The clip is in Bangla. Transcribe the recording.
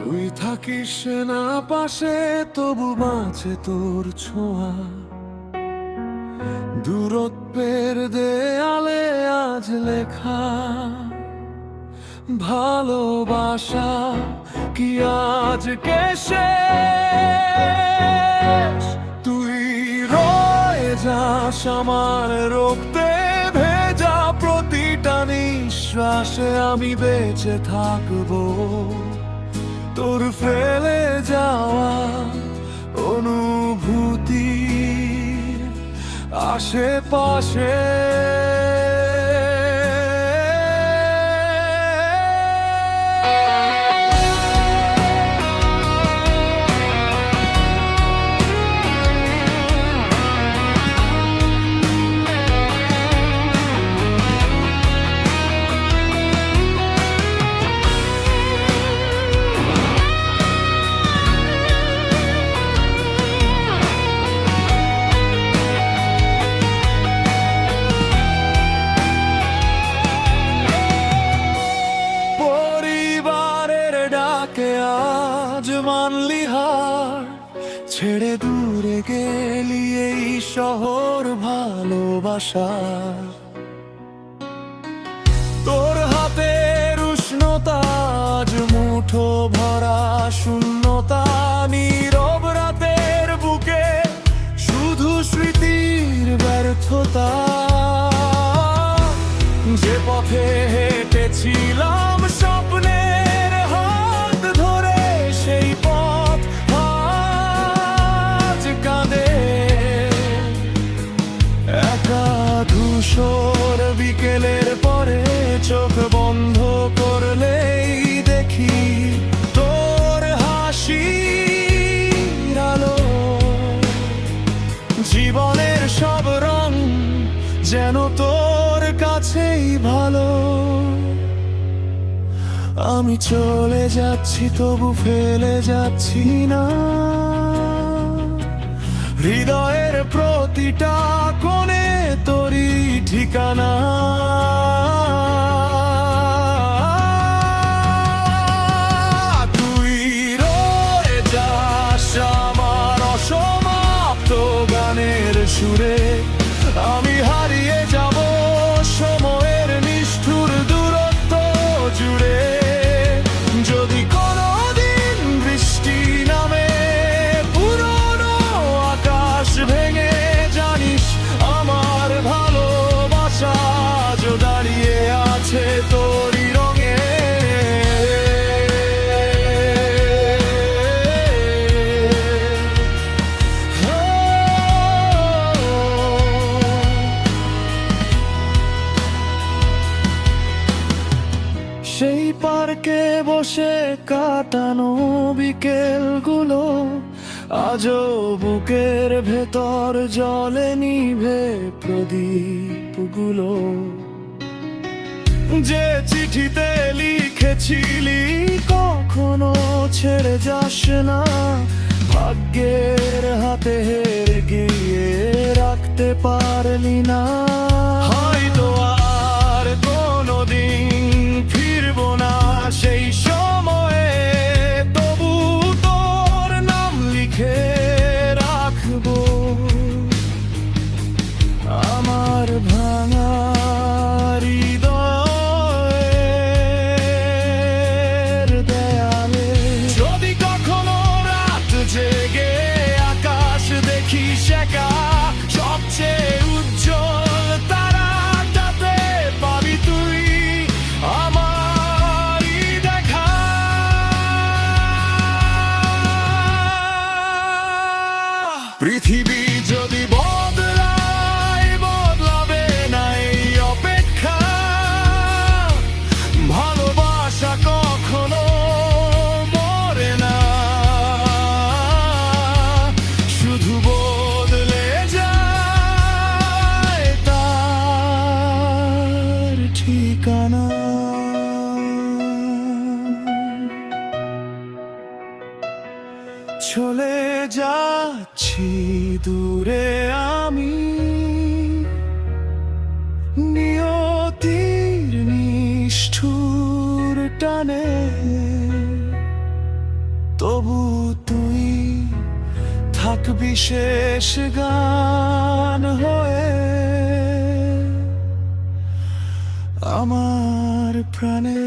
তুই থাকিস না পাশে, তবু বাঁচে তোর ছোঁয়া। দূরত্বের দেয়ালে আজ লেখা, ভালোবাসা কি আজকে শেষ? তুই রয়ে যাস আমার রক্তে ভেজা, প্রতিটা নিঃশ্বাসে আমি বেঁচে থাকবো তোর ফেলে যাওয়া অনুভূতি আশেপাশে। আজ মানলি হার, ছেড়ে দূরে গেলি এই শহর ভালোবাসা। তোর হাতের উষ্ণতা আজ মুঠো ভরা শূন্যতা, নীরব রাতের বুকে শুধু স্মৃতির ব্যর্থতা। যে পথে হেঁটেছিলাম স্বপ্নের হাত ধরে, সেই পথ আজ কাঁদে। একা ধূসর বিকেলের পরে চোখ বন্ধ করলেই দেখি তোর হাসির আলো। জীবনের সব রং যেন তোর কাছেই ভালো। আমি চলে যাচ্ছি তবু ফেলে যাচ্ছি না, হৃদয়ের প্রতিটা কোণে তোরই ঠিকানা। তুই রয়ে যাস আমার অসমাপ্ত গানের সুরে, আমি হারিয়ে যাব সময়ের নিষ্ঠুর দূরত্ব জুড়ে। যদি কোনোদিন বৃষ্টি নামে পুরনো আকাশ ভেঙে, জানিস আমার ভালোবাসা আজ দাঁড়িয়ে আছে তোরই রঙে। সেই পার্কে বসে কাটানো বিকেলগুলো আজও বুকের ভেতর জলে নিভে প্রদীপগুলো। যে চিঠিতে লিখেছিলি কখনো ছেড়ে যাস না, ভাগ্যের হাতে হেরে গিয়ে রাখতে পারলি না। হয়তো আর কোনোদিন ফিরবো না সেই সময়ে, তবু তোর নাম লিখে রাখবো আমার ভাঙা হৃদয়ের দেয়ালে। যদি কখনো রাত জেগে আকাশ দেখিস একা, সবচেয়ে উজ্জ্বল তারাটাতে পাবি তুই আমারই দেখা। পৃথিবী যদি বদলায়, বদলাবে না এই অপেক্ষা। ভালোবাসা কখনো মরে না, শুধু বদলে যায় তার ঠিকানা। চলে যাচ্ছি দূরে আমি, নিয়তির নিষ্ঠুর টানে। তবু তুই থাকবি শেষ গান হয়ে আমার প্রাণে।